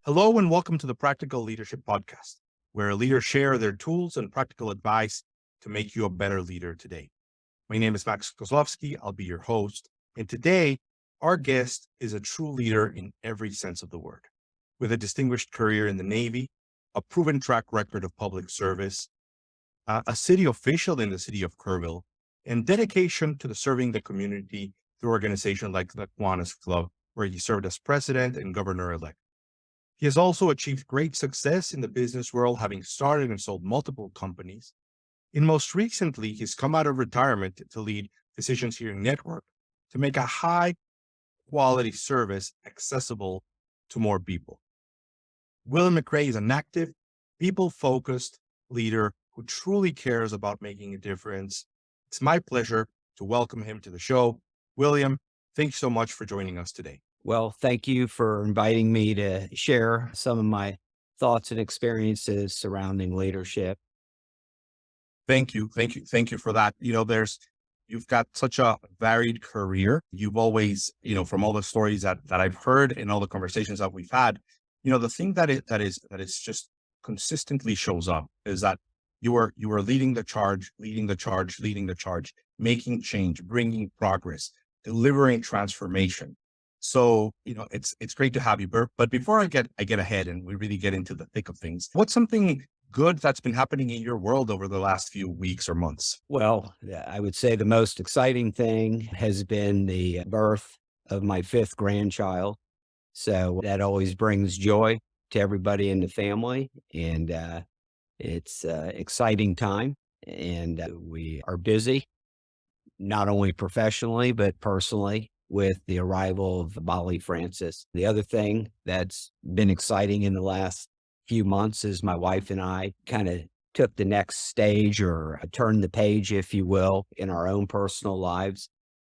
Hello and welcome to the Practical Leadership Podcast, where leaders share their tools and practical advice to make you a better leader today. My name is Max Kozlowski. I'll be your host. And today, our guest is a true leader in every sense of the word. With a distinguished career in the Navy, a proven track record of public service, a city official in the city of Kerrville, and dedication to serving the community through organizations like the Kiwanis Club, where he served as president and governor-elect. He has also achieved great success in the business world, having started and sold multiple companies. And most recently, he's come out of retirement to lead Decisions Hearing Network to make a high quality service accessible to more people. William McCrae is an active, people-focused leader who truly cares about making a difference. It's my pleasure to welcome him to the show. William, thanks so much for joining us today. Well, thank you for inviting me to share some of my thoughts and experiences surrounding leadership. Thank you for that. You've got such a varied career. You've always, from all the stories that I've heard and all the conversations that we've had, the thing that is just consistently shows up is that you are leading the charge, making change, bringing progress, delivering transformation. So, it's great to have you, Bert. But before I get ahead and we really get into the thick of things, what's something good that's been happening in your world over the last few weeks or months? Well, I would say the most exciting thing has been the birth of my fifth grandchild. So that always brings joy to everybody in the family. And it's an exciting time. And we are busy, not only professionally, but personally, with the arrival of Bali Francis. The other thing that's been exciting in the last few months is my wife and I kind of took the next stage or turned the page, if you will, in our own personal lives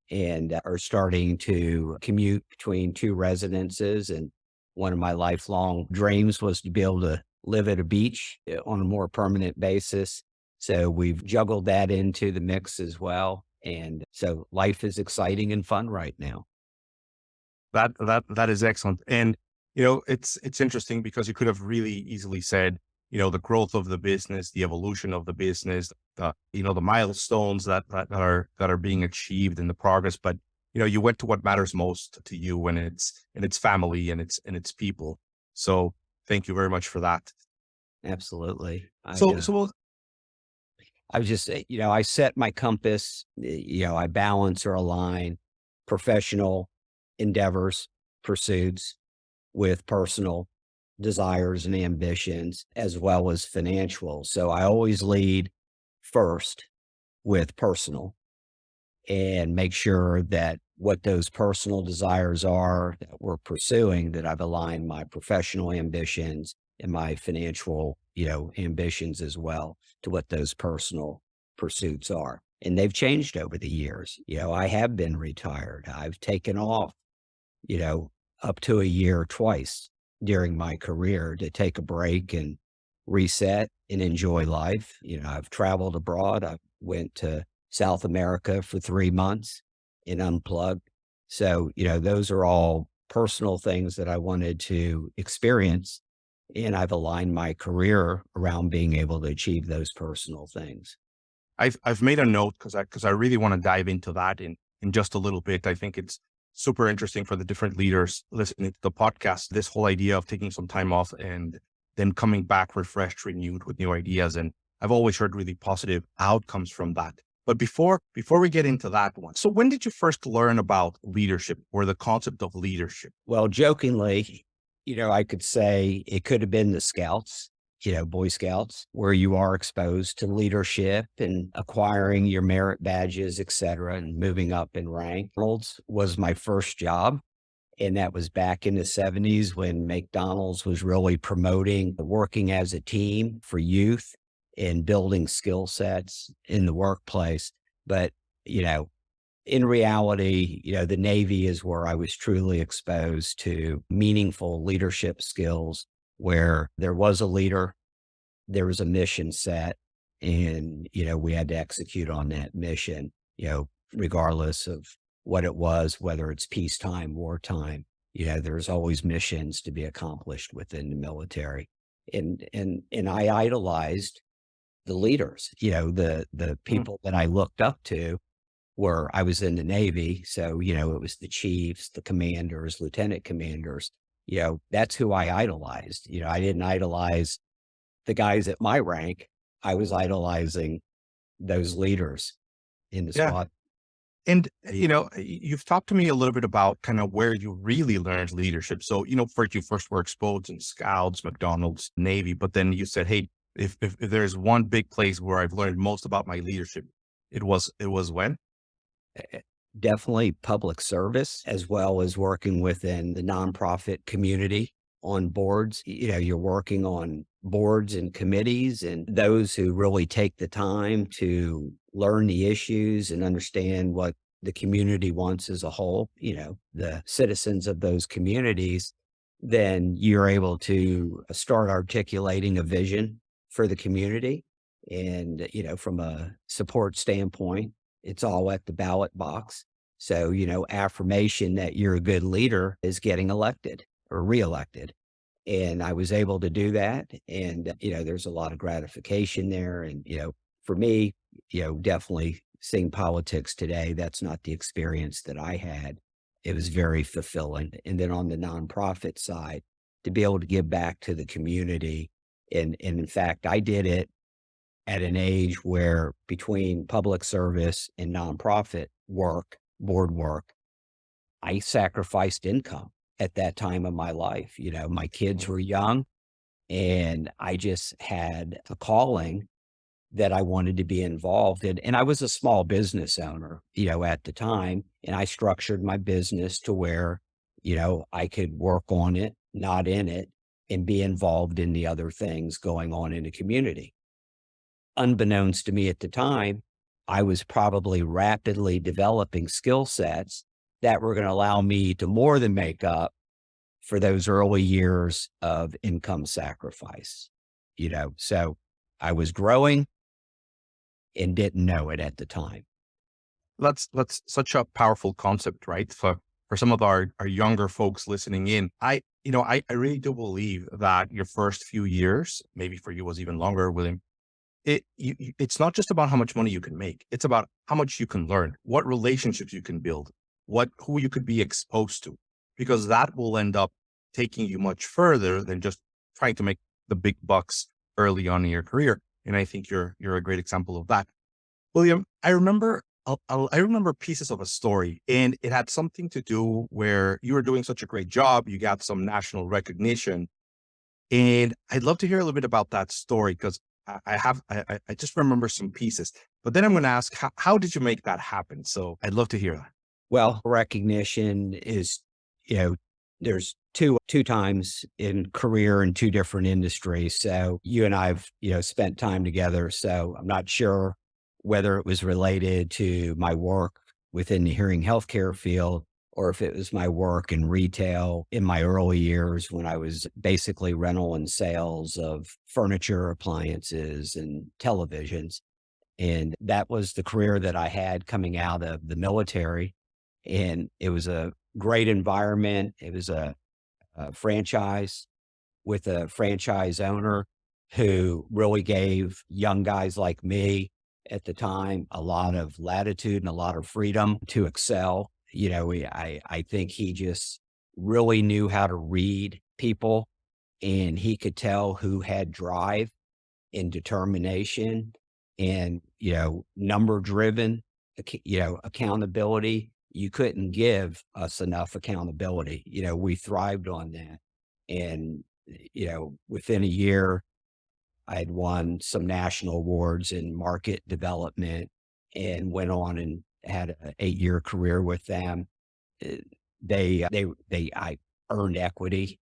and are starting to commute between two residences. And one of my lifelong dreams was to be able to live at a beach on a more permanent basis. So we've juggled that into the mix as well. And so life is exciting and fun right now. That is excellent. And, it's interesting because you could have really easily said, the growth of the business, the evolution of the business, the milestones that are being achieved and the progress. But, you went to what matters most to you and it's family and it's people. So thank you very much for that. Absolutely. So I was just, I set my compass, I balance or align professional endeavors, pursuits with personal desires and ambitions, as well as financial. So I always lead first with personal and make sure that what those personal desires are that we're pursuing, that I've aligned my professional ambitions and my financial, ambitions as well to what those personal pursuits are. And they've changed over the years. I have been retired. I've taken off, up to a year twice during my career to take a break and reset and enjoy life. I've traveled abroad. I went to South America for 3 months and unplugged. So, those are all personal things that I wanted to experience. And I've aligned my career around being able to achieve those personal things. I've made a note because I really want to dive into that in just a little bit. I think it's super interesting for the different leaders listening to the podcast, this whole idea of taking some time off and then coming back refreshed, renewed with new ideas. And I've always heard really positive outcomes from that. But before we get into that one, so when did you first learn about leadership or the concept of leadership? Well, jokingly, I could say it could have been the Scouts, Boy Scouts, where you are exposed to leadership and acquiring your merit badges, et cetera, and moving up in rank. McDonald's was my first job. And that was back in the 70s when McDonald's was really promoting working as a team for youth and building skill sets in the workplace. But, in reality, the Navy is where I was truly exposed to meaningful leadership skills where there was a leader, there was a mission set, and, we had to execute on that mission, regardless of what it was, whether it's peacetime, wartime. There's always missions to be accomplished within the military. And I idolized the leaders, the Mm. people that I looked up to were I was in the Navy. So, it was the chiefs, the commanders, lieutenant commanders, that's who I idolized. I didn't idolize the guys at my rank. I was idolizing those leaders in the Yeah. squad. And, you've talked to me a little bit about kind of where you really learned leadership. So, first you first were exposed in Scouts, McDonald's, Navy, but then you said, hey, if there's one big place where I've learned most about my leadership, it was when? Eh, Definitely public service, as well as working within the nonprofit community on boards. You're working on boards and committees, and those who really take the time to learn the issues and understand what the community wants as a whole, the citizens of those communities, then you're able to start articulating a vision for the community. And, from a support standpoint, it's all at the ballot box. So, affirmation that you're a good leader is getting elected or reelected. And I was able to do that. And, there's a lot of gratification there. And, for me, definitely seeing politics today, that's not the experience that I had. It was very fulfilling. And then on the nonprofit side, to be able to give back to the community. And in fact, I did it at an age where between public service and nonprofit work, board work, I sacrificed income at that time of my life. My kids were young and I just had a calling that I wanted to be involved in. And I was a small business owner, at the time. And I structured my business to where, I could work on it, not in it, and be involved in the other things going on in the community. Unbeknownst to me at the time, I was probably rapidly developing skill sets that were going to allow me to more than make up for those early years of income sacrifice. So I was growing and didn't know it at the time. That's such a powerful concept, right? For some of our younger folks listening in, I really do believe that your first few years, maybe for you was even longer, William, it's not just about how much money you can make. It's about how much you can learn, what relationships you can build, who you could be exposed to, because that will end up taking you much further than just trying to make the big bucks early on in your career. And I think you're a great example of that. William, I remember pieces of a story, and it had something to do where you were doing such a great job. You got some national recognition, and I'd love to hear a little bit about that story because I just remember some pieces. But then I'm going to ask, how did you make that happen? So I'd love to hear that. Well, recognition is, there's two times in career in two different industries. So you and I've, spent time together. So I'm not sure whether it was related to my work within the hearing healthcare field or if it was my work in retail in my early years when I was basically rental and sales of furniture, appliances, and televisions. And that was the career that I had coming out of the military. And it was a great environment. It was a franchise with a franchise owner who really gave young guys like me at the time a lot of latitude and a lot of freedom to excel. I think he just really knew how to read people and he could tell who had drive and determination and, number driven, accountability. You couldn't give us enough accountability. We thrived on that. And, within a year, I had won some national awards in market development and went on and had an 8-year career with them. Uh, I earned equity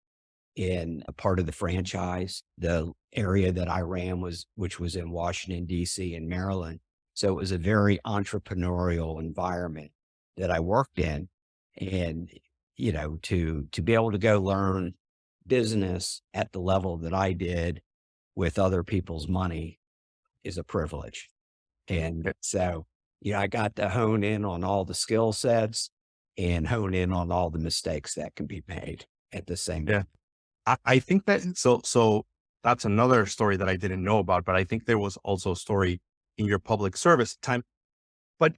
in a part of the franchise. The area that I ran which was in Washington, DC and Maryland. So it was a very entrepreneurial environment that I worked in. And, to be able to go learn business at the level that I did with other people's money is a privilege. And so, I got to hone in on all the skill sets and hone in on all the mistakes that can be made at the same Yeah. time. I think that so that's another story that I didn't know about, but I think there was also a story in your public service time. But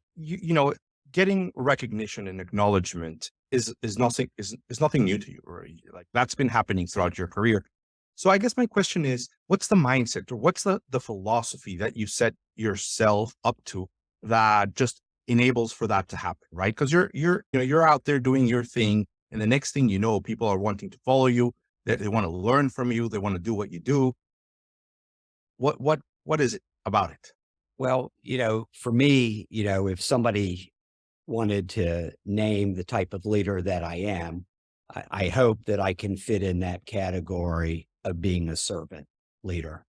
getting recognition and acknowledgement is nothing new to you, or like that's been happening throughout your career. So I guess my question is, what's the mindset or what's the philosophy that you set yourself up to that just enables for that to happen, right? Because you're out there doing your thing, and the next thing you know, people are wanting to follow you. They want to learn from you. They want to do what you do. What is it about it? Well, for me, if somebody wanted to name the type of leader that I am, I hope that I can fit in that category of being a servant leader,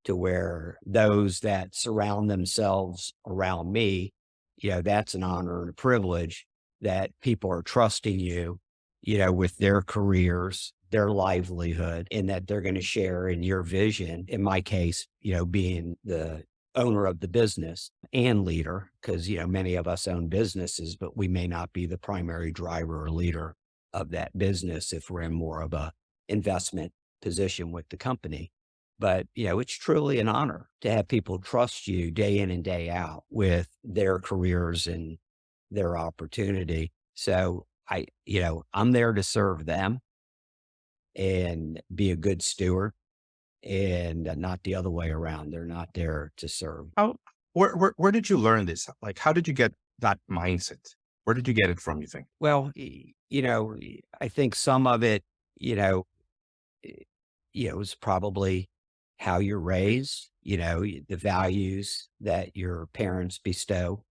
to where those that surround themselves around me, that's an honor and a privilege that people are trusting you, with their careers, their livelihood, and that they're going to share in your vision. In my case, being the owner of the business and leader, because, many of us own businesses, but we may not be the primary driver or leader of that business if we're in more of a investment position with the company. But, it's truly an honor to have people trust you day in and day out with their careers and their opportunity. So I'm there to serve them and be a good steward, and not the other way around. They're not there to serve. How where did you learn this? Like, how did you get that mindset? Where did you get it from, you think? Well, I think some of it, eh, was probably how you're raised, the values that your parents bestow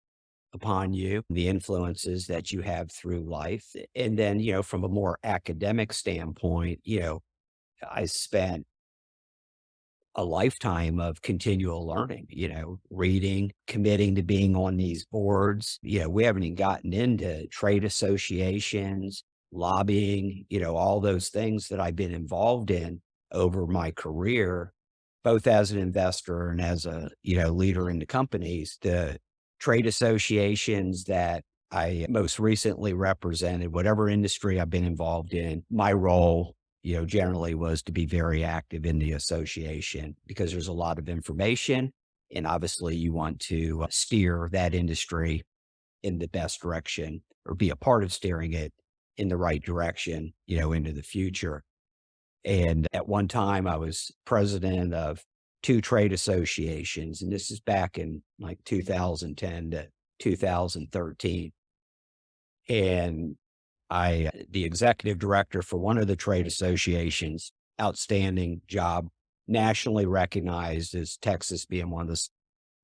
upon you, the influences that you have through life. And then, from a more academic standpoint, I spent a lifetime of continual learning, reading, committing to being on these boards. We haven't even gotten into trade associations, lobbying, all those things that I've been involved in over my career, both as an investor and as a, leader in the companies. The trade associations that I most recently represented, whatever industry I've been involved in, my role, generally was to be very active in the association because there's a lot of information. And obviously, you want to steer that industry in the best direction, or be a part of steering it in the right direction, into the future. And at one time, I was president of two trade associations, and this is back in like 2010 to 2013. And the executive director for one of the trade associations, outstanding job, nationally recognized as Texas being one of the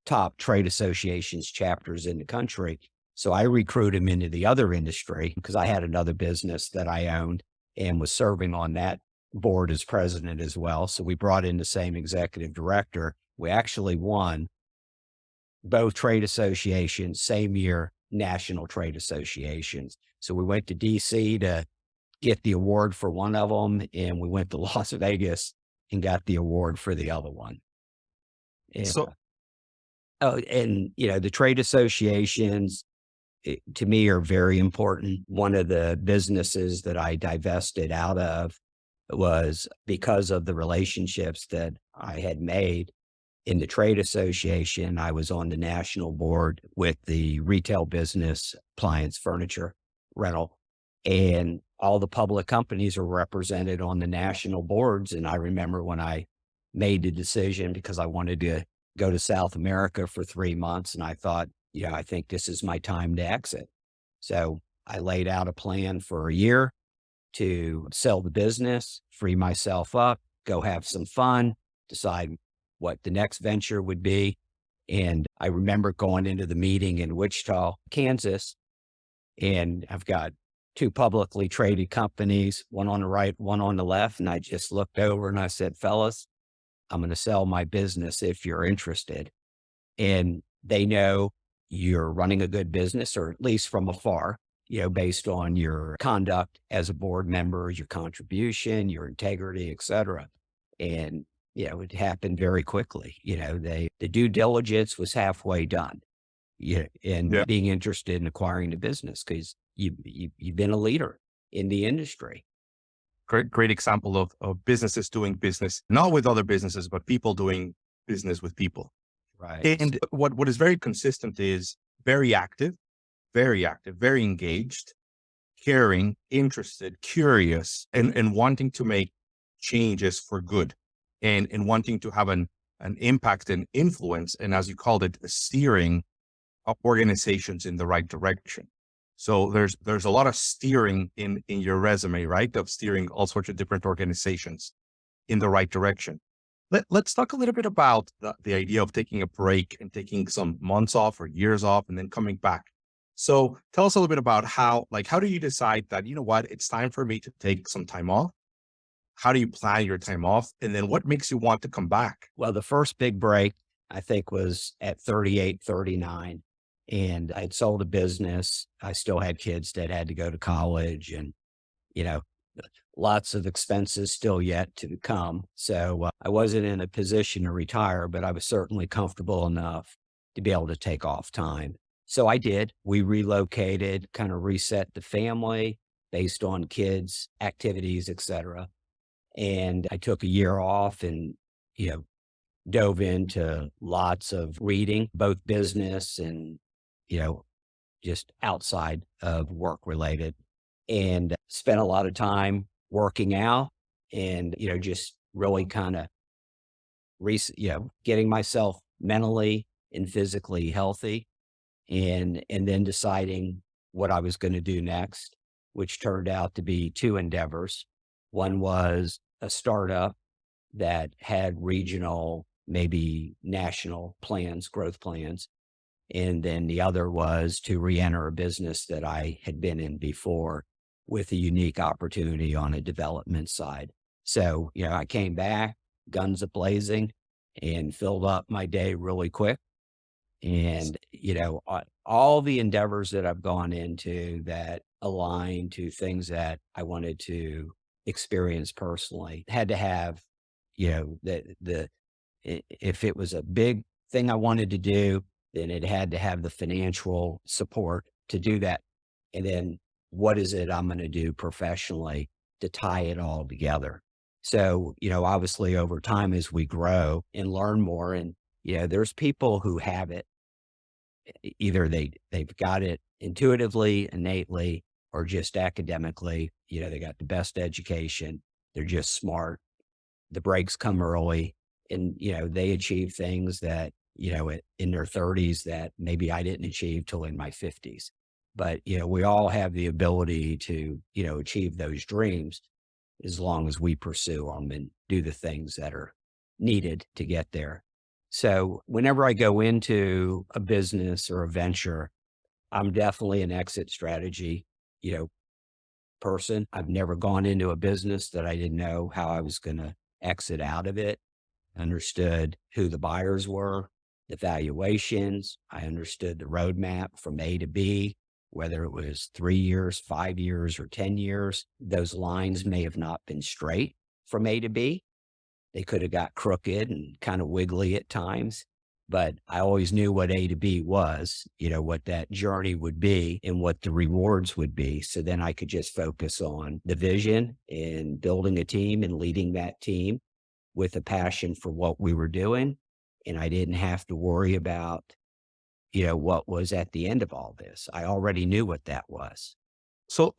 top trade associations chapters in the country. So I recruited him into the other industry because I had another business that I owned and was serving on that board as president as well. So we brought in the same executive director. We actually won both trade associations, same year, national trade associations. So we went to DC to get the award for one of them, and we went to Las Vegas and got the award for the other one. And, So the trade associations, to me, are very important. One of the businesses that I divested out of was because of the relationships that I had made in the trade association. I was on the national board with the retail business, appliance furniture rental, and all the public companies are represented on the national boards. And I remember when I made the decision, because I wanted to go to South America for 3 months, and I thought, I think this is my time to exit. So I laid out a plan for a year to sell the business, free myself up, go have some fun, decide what the next venture would be. And I remember going into the meeting in Wichita, Kansas, and I've got two publicly traded companies, one on the right, one on the left. And I just looked over and I said, fellas, I'm going to sell my business if you're interested. And they know you're running a good business, or at least from afar, based on your conduct as a board member, your contribution, your integrity, et cetera. And, it happened very quickly. The due diligence was halfway done. and Yeah. being interested in acquiring the business because you've been a leader in the industry. Great example of businesses doing business, not with other businesses, but people doing business with people. Right. And what is very consistent is very active, very engaged, caring, interested, curious, and wanting to make changes for good and wanting to have an impact and influence. And as you called it, steering organizations in the right direction. So there's a lot of steering in your resume, right? Of steering all sorts of different organizations in the right direction. Let's talk a little bit about the idea of taking a break and taking some months off or years off and then coming back. So tell us a little bit about how do you decide that, you know what, it's time for me to take some time off? How do you plan your time off? And then what makes you want to come back? Well, the first big break, I think, was at 38, 39. And I'd sold a business. I still had kids that had to go to college and, you know, lots of expenses still yet to come. So I wasn't in a position to retire, but I was certainly comfortable enough to be able to take off time. So I did. We relocated, kind of reset the family based on kids, activities, etc. And I took a year off and, you know, dove into lots of reading, both business and, you know, just outside of work related, and spent a lot of time working out and, just really kind of, getting myself mentally and physically healthy and then deciding what I was going to do next, which turned out to be two endeavors. One was a startup that had regional, maybe national plans, growth plans. And then the other was to re-enter a business that I had been in before with a unique opportunity on a development side. So, I came back, guns a-blazing, and filled up my day really quick. And, all the endeavors that I've gone into that align to things that I wanted to experience personally had to have, if it was a big thing I wanted to do, then it had to have the financial support to do that. And then what is it I'm going to do professionally to tie it all together? So, obviously over time as we grow and learn more and, there's people who have it, either they've got it intuitively, innately, or just academically, they got the best education. They're just smart. The breaks come early and, they achieve things that, in their 30s that maybe I didn't achieve till in my 50s. But, we all have the ability to, achieve those dreams as long as we pursue them and do the things that are needed to get there. So whenever I go into a business or a venture, I'm definitely an exit strategy, person. I've never gone into a business that I didn't know how I was going to exit out of it. Understood who the buyers were, the valuations. I understood the roadmap from A to B, whether it was 3 years, 5 years, or 10 years. Those lines may have not been straight from A to B. They could have got crooked and kind of wiggly at times, but I always knew what A to B was, what that journey would be and what the rewards would be. So then I could just focus on the vision and building a team and leading that team with a passion for what we were doing. And I didn't have to worry about, what was at the end of all this. I already knew what that was. So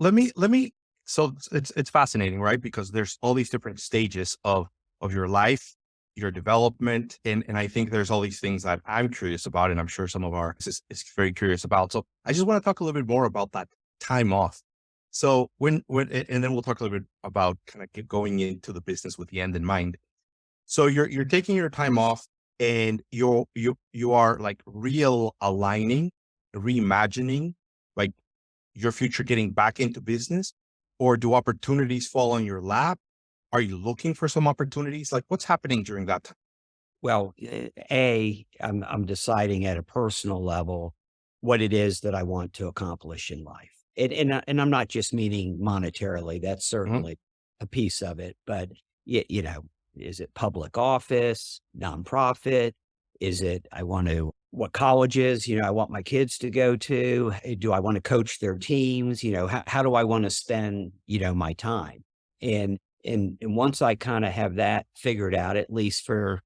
so it's fascinating, right? Because there's all these different stages of your life, your development. And I think there's all these things that I'm curious about, and I'm sure some of our is very curious about. So I just want to talk a little bit more about that time off. So when and then we'll talk a little bit about kind of going into the business with the end in mind. So you're taking your time off and you are like aligning, reimagining like your future getting back into business, or do opportunities fall on your lap? Are you looking for some opportunities? Like what's happening during that time? Well, I'm deciding at a personal level what it is that I want to accomplish in life. And I'm not just meaning monetarily. That's Mhm. certainly a piece of it, but is it public office, nonprofit? Is it, I want to what colleges, I want my kids to go to. Do I want to coach their teams? How do I want to spend, my time? And once I kind of have that figured out, at least for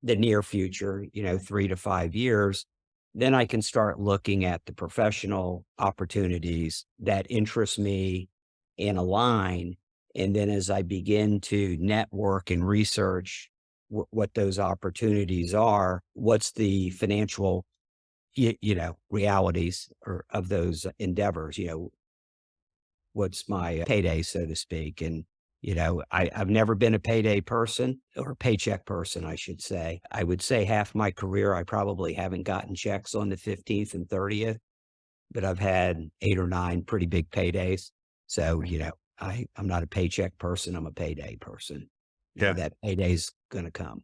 the near future, 3 to 5 years, then I can start looking at the professional opportunities that interest me and align. And then as I begin to network and research what those opportunities are, what's the financial, realities of those endeavors, what's my payday, so to speak. And, I've never been a payday person or a paycheck person, I should say. I would say half my career, I probably haven't gotten checks on the 15th and 30th, but I've had 8 or 9 pretty big paydays. So, I'm not a paycheck person. I'm a payday person. Yeah. That payday's going to come.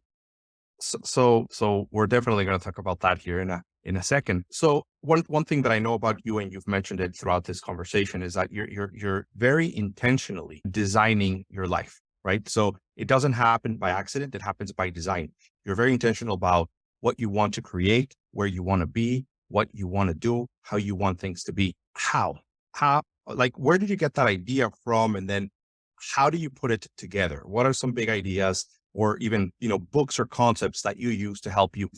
So we're definitely going to talk about that here in a second. So one thing that I know about you, and you've mentioned it throughout this conversation, is that you're very intentionally designing your life, right? So it doesn't happen by accident; it happens by design. You're very intentional about what you want to create, where you want to be, what you want to do, how you want things to be. How, like, where did you get that idea from? And then how do you put it together? What are some big ideas or even, books or concepts that you use to help you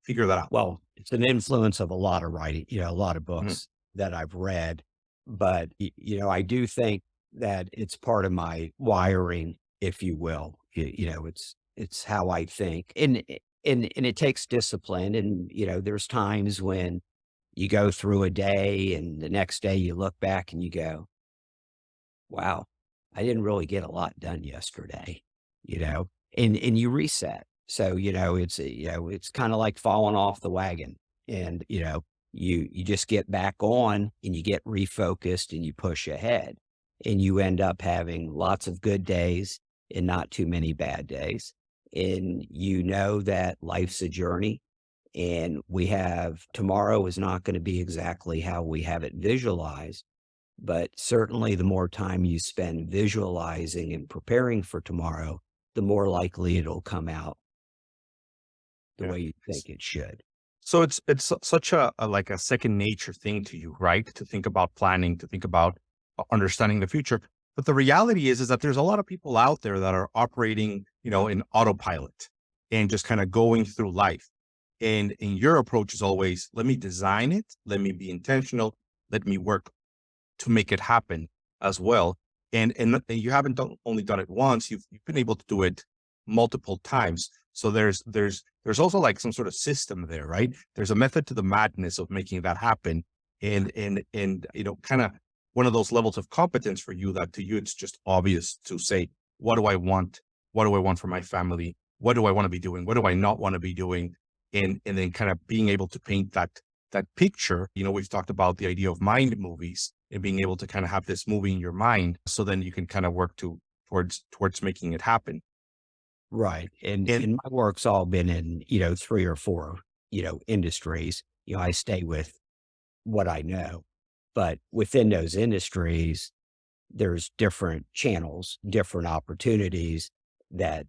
figure that out? Well, it's an influence of a lot of writing, a lot of Mhm. books that I've read, but I do think that it's part of my wiring, if you will. It's how I think, and it takes discipline. And there's times when you go through a day, and the next day you look back and you go, "Wow, I didn't really get a lot done yesterday," and you reset. So, it's kind of like falling off the wagon, and, you just get back on and you get refocused and you push ahead, and you end up having lots of good days and not too many bad days. And that life's a journey, and tomorrow is not going to be exactly how we have it visualized. But certainly, the more time you spend visualizing and preparing for tomorrow, the more likely it'll come out the Yeah. way you think it should. So it's such a like a second nature thing to you, right? To think about planning, to think about understanding the future. But the reality is that there's a lot of people out there that are operating, in autopilot and just kind of going through life. And your approach is always, let me design it, let me be intentional, let me work to make it happen as well. And you haven't only done it once, you've been able to do it multiple times. So there's also like some sort of system there, right? There's a method to the madness of making that happen. And kind of one of those levels of competence for you that to you it's just obvious to say, what do I want? What do I want for my family? What do I want to be doing? What do I not want to be doing? And then kind of being able to paint that picture. We've talked about the idea of mind movies and being able to kind of have this movie in your mind. So then you can kind of work towards making it happen. Right. And And and my work's all been in, 3 or 4, industries. I stay with what I know. But within those industries, there's different channels, different opportunities that,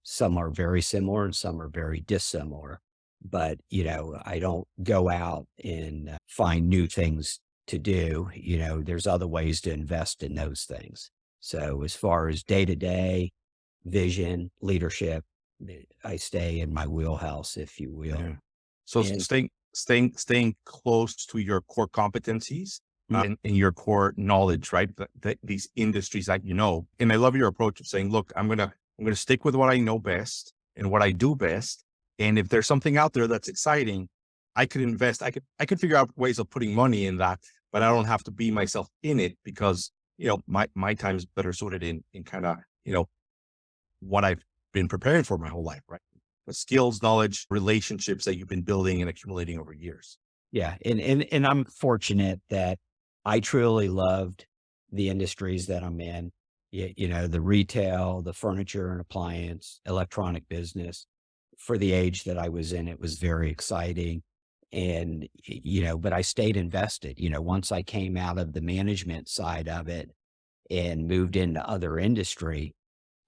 some are very similar and some are very dissimilar. But, I don't go out and find new things to do. There's other ways to invest in those things. So as far as day to day vision, leadership, I stay in my wheelhouse, if you will. yeah. So And staying close to your core competencies mm, and your core knowledge, right? These industries that you know. And I love your approach of saying, look, I'm gonna stick with what I know best and what I do best. And if there's something out there that's exciting, I could invest. I could figure out ways of putting money in that, but I don't have to be myself in it because my time is better suited in kind of what I've been preparing for my whole life, right? The skills, knowledge, relationships that you've been building and accumulating over years. yeah, and I'm fortunate that I truly loved the industries that I'm in. The retail, the furniture and appliance, electronic business. For the age that I was in, it was very exciting. And, but I stayed invested. Once I came out of the management side of it and moved into other industry,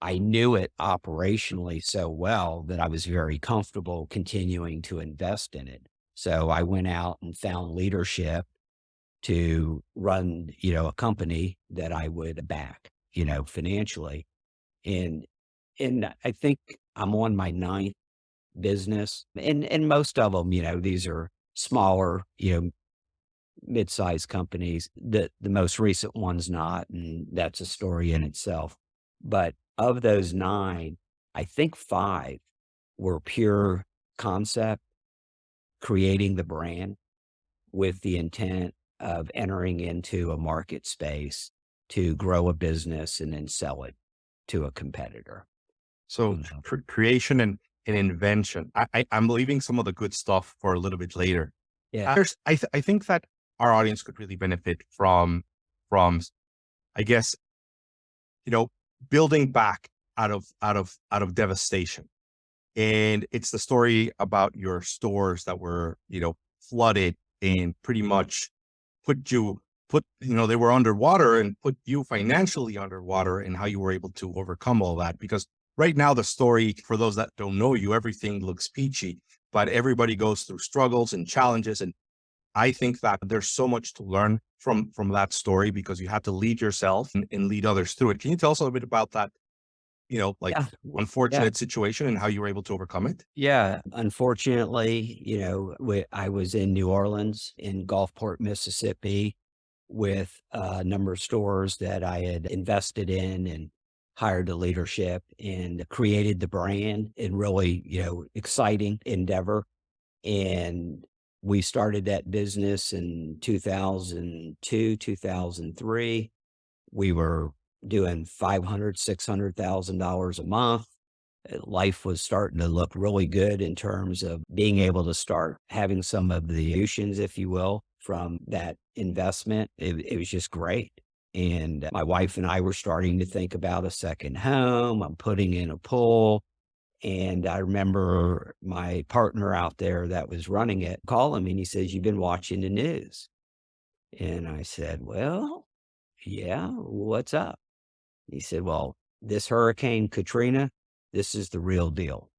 I knew it operationally so well that I was very comfortable continuing to invest in it. So I went out and found leadership to run, a company that I would back, financially. And I think I'm on my ninth business, and most of them, these are smaller, mid-sized companies. The most recent one's not, and that's a story in itself. But of those nine, I think five were pure concept, creating the brand with the intent of entering into a market space to grow a business and then sell it to a competitor. So creation and invention. I'm leaving some of the good stuff for a little bit later. Yeah. I think that our audience could really benefit from, I guess, building back out of devastation. And it's the story about your stores that were, flooded and pretty much they were underwater and put you financially underwater, and how you were able to overcome all that. Because right now, the story, for those that don't know you, everything looks peachy, but everybody goes through struggles and challenges. And I think that there's so much to learn from that story, because you have to lead yourself and lead others through it. Can you tell us a little bit about that, Yeah. unfortunate situation and how you were able to overcome it? Yeah. Unfortunately, I was in New Orleans in Gulfport, Mississippi, with a number of stores that I had invested in and hired the leadership and created the brand and really, exciting endeavor. And we started that business in 2002, 2003. We were doing $500,000, $600,000 a month. Life was starting to look really good in terms of being able to start having some of the distributions, if you will, from that investment. It was just great. And my wife and I were starting to think about a second home. I'm putting in a pool. And I remember my partner out there that was running it calling me, and he says, "You've been watching the news." And I said, "Well, yeah, what's up?" He said, "Well, this Hurricane Katrina, this is the real deal."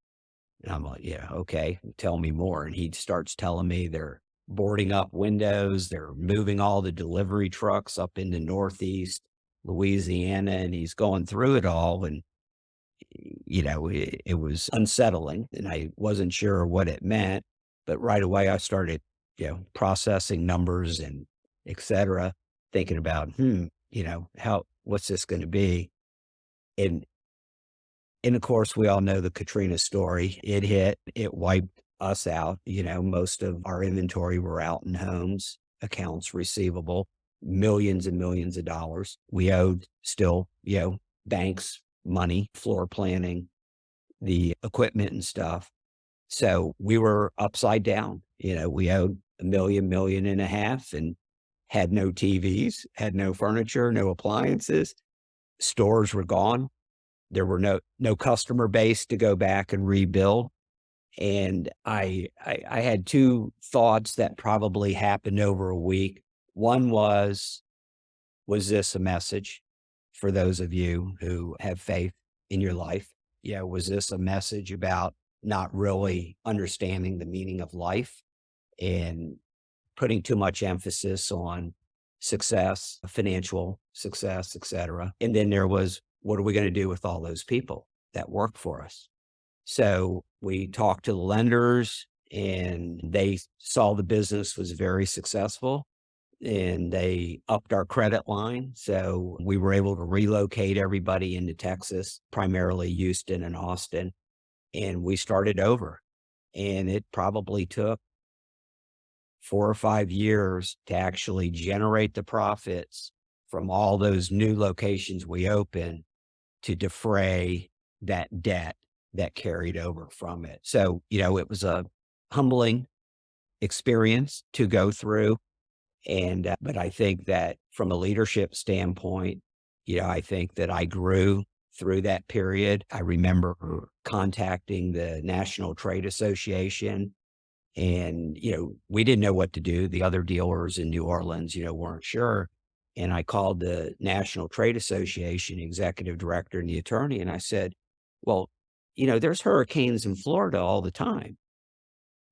And I'm like, "Yeah, okay, tell me more." And he starts telling me they're boarding up windows, they're moving all the delivery trucks up into Northeast Louisiana, and he's going through it all. And, it was unsettling, and I wasn't sure what it meant. But right away, I started, processing numbers and et cetera, thinking about, what's this going to be? And of course, we all know the Katrina story. It hit, it wiped us out. Most of our inventory were out in homes, accounts receivable, millions and millions of dollars. We owed still, banks money, floor planning, the equipment and stuff. So we were upside down. We owed a million and a half, and had no TVs, had no furniture, no appliances. Stores were gone. There were no customer base to go back and rebuild. And I had two thoughts that probably happened over a week. One was this a message for those of you who have faith in your life? Yeah, was this a message about not really understanding the meaning of life and putting too much emphasis on success, financial success, et cetera? And then there was, what are we going to do with all those people that work for us? So we talked to the lenders, and they saw the business was very successful, and they upped our credit line. So we were able to relocate everybody into Texas, primarily Houston and Austin. And we started over. And it probably took 4 or 5 years to actually generate the profits from all those new locations we opened to defray that debt that carried over from it. So, it was a humbling experience to go through. And, but I think that from a leadership standpoint, I think that I grew through that period. I remember contacting the National Trade Association, and, we didn't know what to do. The other dealers in New Orleans, weren't sure. And I called the National Trade Association executive director and the attorney, and I said, well, there's hurricanes in Florida all the time.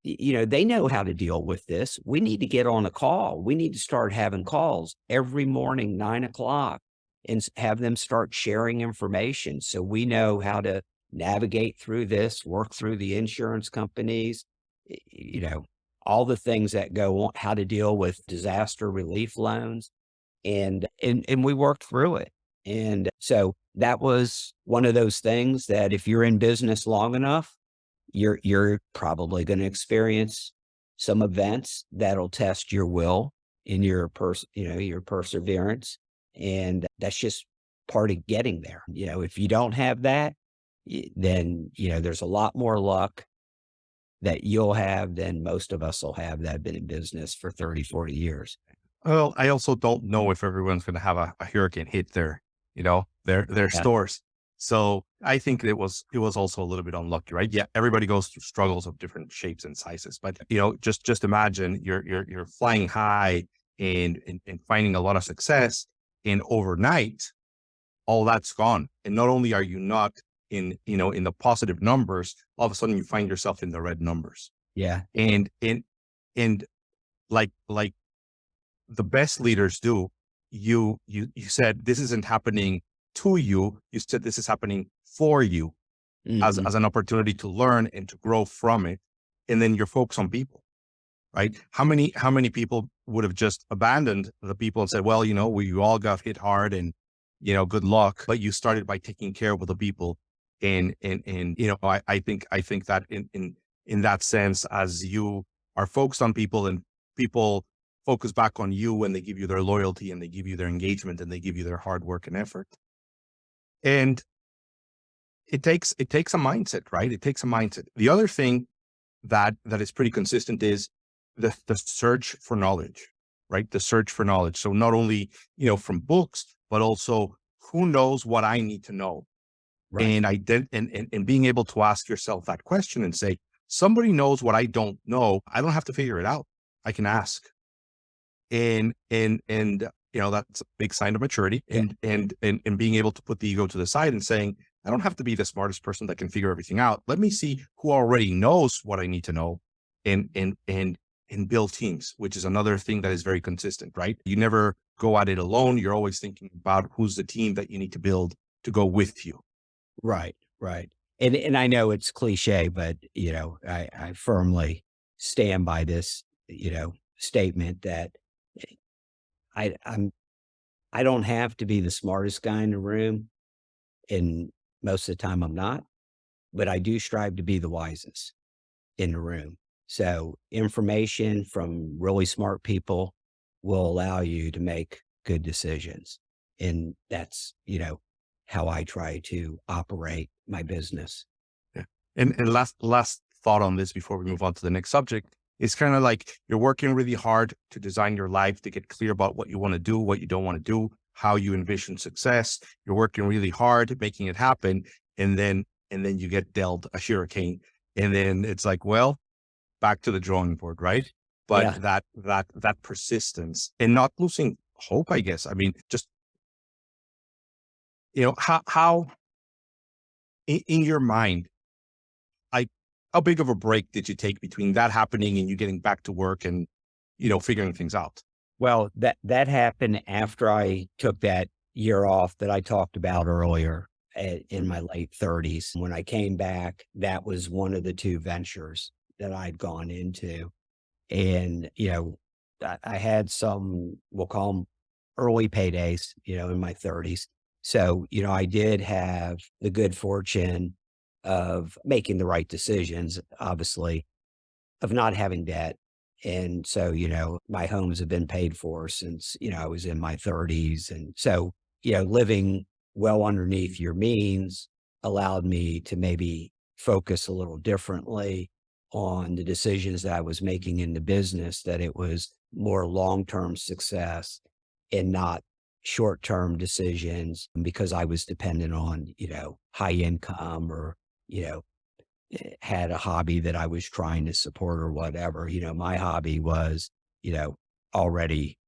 They know how to deal with this. We need to get on a call. We need to start having calls every morning, 9 o'clock, and have them start sharing information so we know how to navigate through this, work through the insurance companies, all the things that go on, how to deal with disaster relief loans. And we worked through it. And so that was one of those things that if you're in business long enough, you're probably going to experience some events that'll test your will and your perseverance. And that's just part of getting there. If you don't have that, then, there's a lot more luck that you'll have than most of us will have that have been in business for 30, 40 years. Well, I also don't know if everyone's going to have a hurricane hit their Yeah. stores. So I think it was also a little bit unlucky, right? Yeah, everybody goes through struggles of different shapes and sizes, but just imagine you're flying high and finding a lot of success, and overnight all that's gone. And not only are you not in the positive numbers, all of a sudden you find yourself in the red numbers. Yeah. And like the best leaders do, you said this isn't happening to you. You said this is happening for you as Mhm. an opportunity to learn and to grow from it. And then you're focused on people, right? How many people would have just abandoned the people and said, well, we all got hit hard and good luck. But you started by taking care of the people. And I think that in that sense, as you are focused on people and people focus back on you when they give you their loyalty and they give you their engagement and they give you their hard work and effort. And it takes a mindset, right? It takes a mindset. The other thing that is pretty consistent is the search for knowledge, right? The search for knowledge. So not only, from books, but also who knows what I need to know. Right. And and being able to ask yourself that question and say, somebody knows what I don't know. I don't have to figure it out. I can ask. And that's a big sign of maturity, Yeah. and being able to put the ego to the side and saying, I don't have to be the smartest person that can figure everything out. Let me see who already knows what I need to know, and build teams, which is another thing that is very consistent, right? You never go at it alone. You're always thinking about who's the team that you need to build to go with you. Right. Right. And I know it's cliche, but I firmly stand by this, statement that I'm I don't have to be the smartest guy in the room, and most of the time I'm not, but I do strive to be the wisest in the room. So information from really smart people will allow you to make good decisions. And that's, how I try to operate my business. Yeah. And last thought on this before we move on to the next subject is kind of like you're working really hard to design your life, to get clear about what you want to do, what you don't want to do, how you envision success. You're working really hard making it happen, and then you get dealt a hurricane, and then it's like, well, back to the drawing board, right? But Yeah. that persistence and not losing hope, I guess. I mean, just how in your mind, like, how big of a break did you take between that happening and you getting back to work and, figuring things out? Well, that happened after I took that year off that I talked about earlier in my late 30s. When I came back, that was one of the two ventures that I'd gone into. And, I had some, we'll call them early paydays, in my 30s. So, I did have the good fortune of making the right decisions, obviously, of not having debt. And so, my homes have been paid for since, I was in my 30s. And so, living well underneath your means allowed me to maybe focus a little differently on the decisions that I was making in the business, that it was more long-term success and not short-term decisions because I was dependent on, high income or, you know, had a hobby that I was trying to support or whatever. My hobby was, you know, already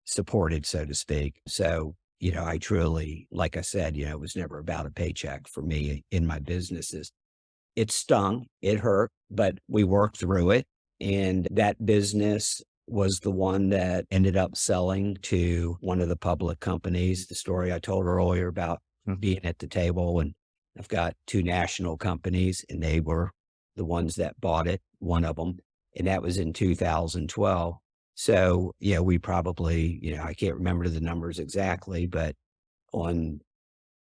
supported, so to speak. So, I truly, like I said, it was never about a paycheck for me in my businesses. It stung, it hurt, but we worked through it. And that business was the one that ended up selling to one of the public companies. The story I told earlier about Mhm. being at the table, and I've got two national companies, and they were the ones that bought it, one of them, and that was in 2012. So, we probably, I can't remember the numbers exactly, but on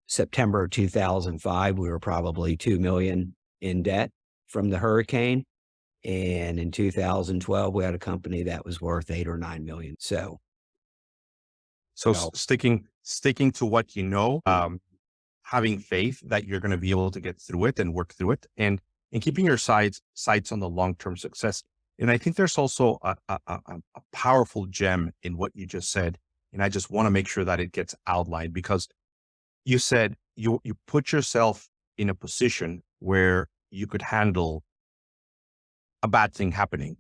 September 2005, we were probably 2 million in debt from the hurricane. And in 2012, we had a company that was worth 8 or 9 million. So, So you know, sticking to what you know, having faith that you're going to be able to get through it and work through it, and keeping your sights on the long term success. And I think there's also a powerful gem in what you just said, and I just want to make sure that it gets outlined because you said you put yourself in a position where you could handle a bad thing happening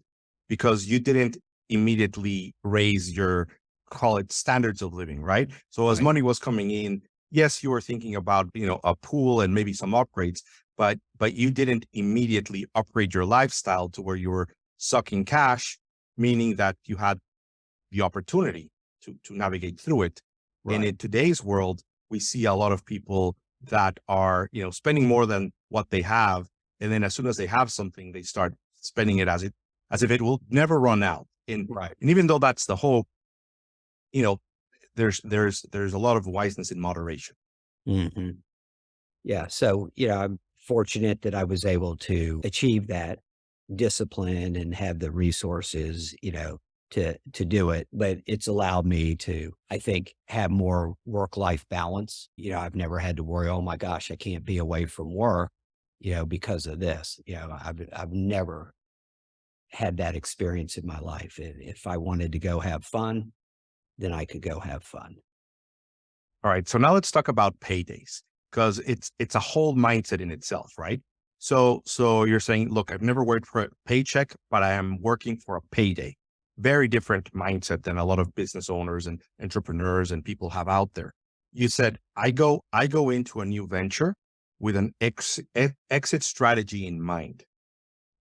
because you didn't immediately raise your, call it, standards of living, right? So as right, money was coming in, yes, you were thinking about, a pool and maybe some upgrades, but you didn't immediately upgrade your lifestyle to where you were sucking cash, meaning that you had the opportunity to navigate through it. And right, in today's world, we see a lot of people that are, spending more than what they have. And then as soon as they have something, they start spending it as if it will never run out. And right. and even though that's the hope, you know, there's a lot of wiseness in moderation. hmm Yeah. So, I'm fortunate that I was able to achieve that discipline and have the resources, to do it. But it's allowed me to, I think, have more work-life balance. I've never had to worry, oh my gosh, I can't be away from work, because of this. I've never had that experience in my life. If I wanted to go have fun, then I could go have fun. All right. So now let's talk about paydays because it's a whole mindset in itself, right? So you're saying, look, I've never worked for a paycheck, but I am working for a payday. Very different mindset than a lot of business owners and entrepreneurs and people have out there. You said I go into a new venture with an exit strategy in mind.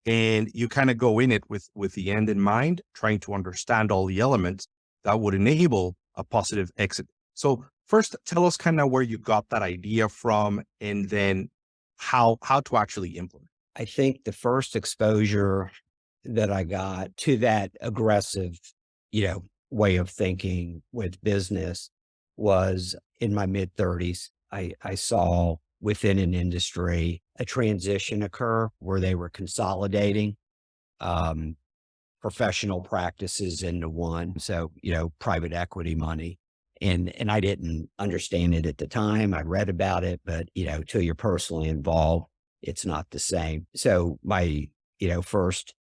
And you kind of go in it with the end in mind, trying to understand all the elements that would enable a positive exit. So first, tell us kind of where you got that idea from, and then how to actually implement. I think the first exposure that I got to that aggressive, way of thinking with business was in my mid 30s. I saw within an industry a transition occur where they were consolidating um, professional practices into one. So, private equity money. And I didn't understand it at the time. I read about it, but till you're personally involved, it's not the same. So my, first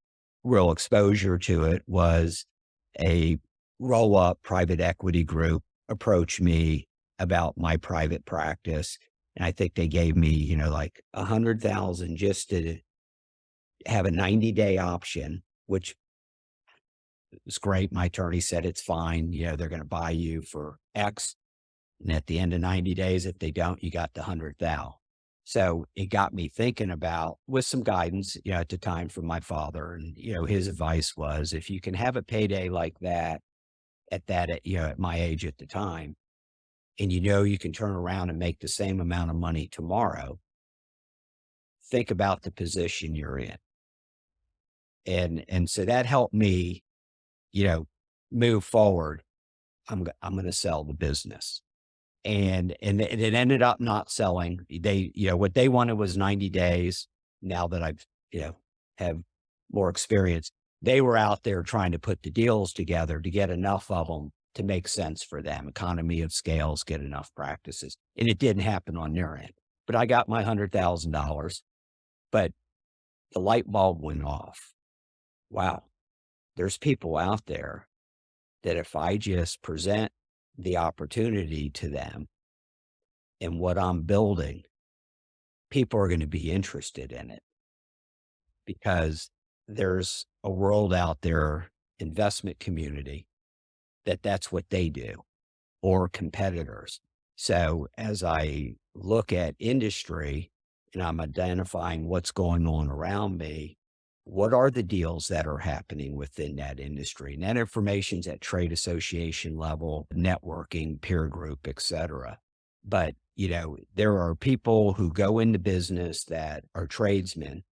real exposure to it was a roll up private equity group approached me about my private practice. And I think they gave me, like 100,000 just to have a 90-day option, which was great. My attorney said it's fine. They're going to buy you for X. And at the end of 90 days, if they don't, you got the 100,000. So it got me thinking about, with some guidance, at the time from my father. And, his advice was if you can have a payday like that at my age at the time, and you can turn around and make the same amount of money tomorrow, think about the position you're in. And so that helped me, you know, move forward. I'm going to sell the business. And it ended up not selling. They, what they wanted was 90 days. Now that I've, have more experience, they were out there trying to put the deals together to get enough of them to make sense for them. Economy of scales, get enough practices. And it didn't happen on their end. But I got my $100,000. But the light bulb went off. Wow, there's people out there that if I just present the opportunity to them and what I'm building, people are going to be interested in it because there's a world out there, investment community that that's what they do, or competitors. So as I look at industry and I'm identifying what's going on around me, what are the deals that are happening within that industry? And that information's at trade association level, networking, peer group, et cetera. But, there are people who go into business that are tradesmen,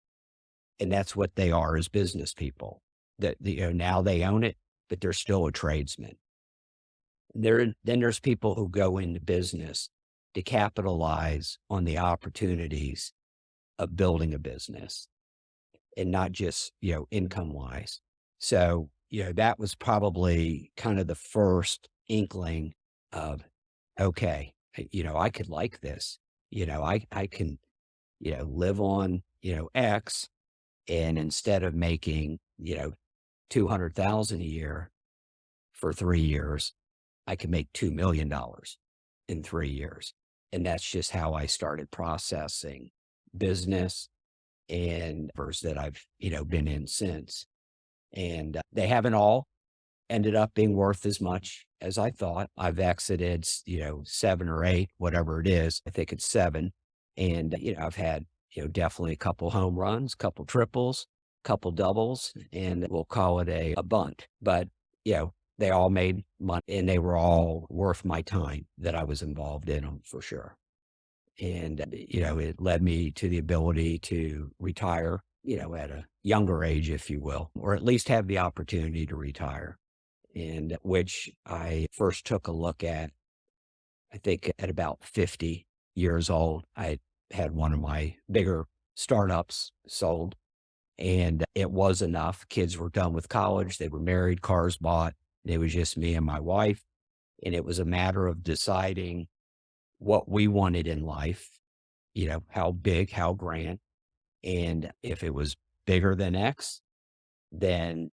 and that's what they are, as business people. That, now they own it, but they're still a tradesman. Then there's people who go into business to capitalize on the opportunities of building a business, and not just, income wise. So, that was probably kind of the first inkling of, okay, I could like this. I can, live on, X, and instead of making, 200,000 a year for 3 years, I can make $2 million in 3 years. And that's just how I started processing business and verse that I've, been in since. And they haven't all ended up being worth as much as I thought. I've exited, 7 or 8, whatever it is. I think it's 7. And, I've had, definitely a couple home runs, couple triples, couple doubles, and we'll call it a bunt. But, they all made money, and they were all worth my time that I was involved in them, for sure. And, it led me to the ability to retire, at a younger age, if you will, or at least have the opportunity to retire. And which I first took a look at, I think at about 50 years old. I had one of my bigger startups sold, and it was enough. Kids were done with college. They were married, cars bought. It was just me and my wife. And it was a matter of deciding what we wanted in life, how big, how grand. And if it was bigger than X, then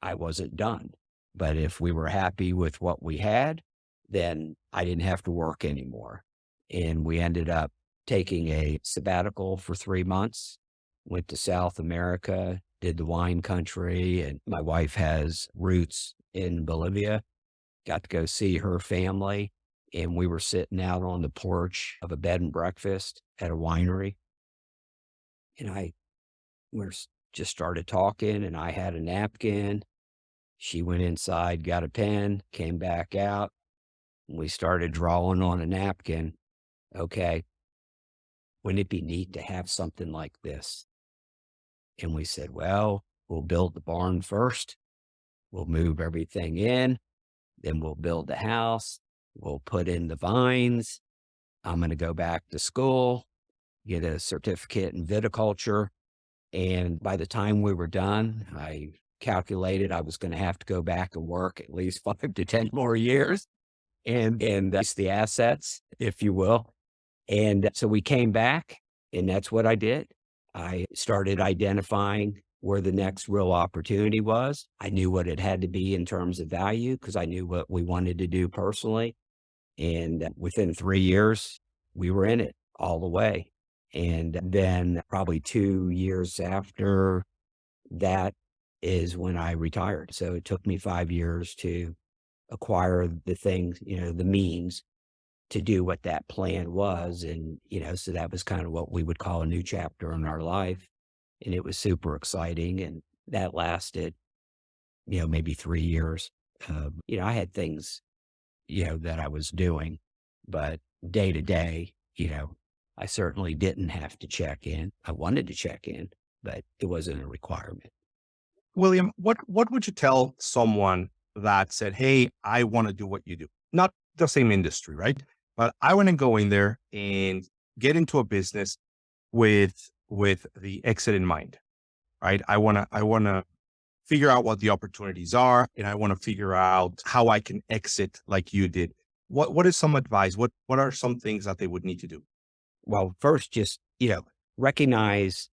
I wasn't done. But if we were happy with what we had, then I didn't have to work anymore. And we ended up taking a sabbatical for 3 months, went to South America, did the wine country. And my wife has roots in Bolivia, got to go see her family. And we were sitting out on the porch of a bed and breakfast at a winery. And just started talking, and I had a napkin. She went inside, got a pen, came back out, and we started drawing on a napkin. Okay, wouldn't it be neat to have something like this? And we said, well, we'll build the barn first. We'll move everything in. Then we'll build the house. We'll put in the vines. I'm going to go back to school, get a certificate in viticulture. And by the time we were done, I calculated I was going to have to go back and work at least 5 to 10 more years, and that's the assets, if you will. And so we came back, and that's what I did. I started identifying where the next real opportunity was. I knew what it had to be in terms of value, because I knew what we wanted to do personally. And within 3 years, we were in it all the way. And then probably 2 years after that is when I retired. So it took me 5 years to acquire the things, the means to do what that plan was. And, so that was kind of what we would call a new chapter in our life. And it was super exciting. And that lasted, maybe 3 years. I had things, that I was doing, but day to day, I certainly didn't have to check in. I wanted to check in, but it wasn't a requirement. William, what would you tell someone that said, "Hey, I want to do what you do"? Not the same industry, right? But I want to go in there and get into a business with the exit in mind, right? I want to figure out what the opportunities are, and I want to figure out how I can exit like you did. What is some advice? What are some things that they would need to do? Well, first, just, recognize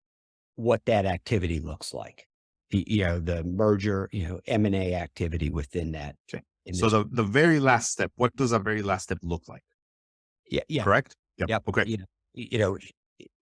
what that activity looks like. The merger, M&A activity within that. Okay. So industry. the very last step, what does a very last step look like? Yeah. Yeah. Correct? Yep. Yep. Okay.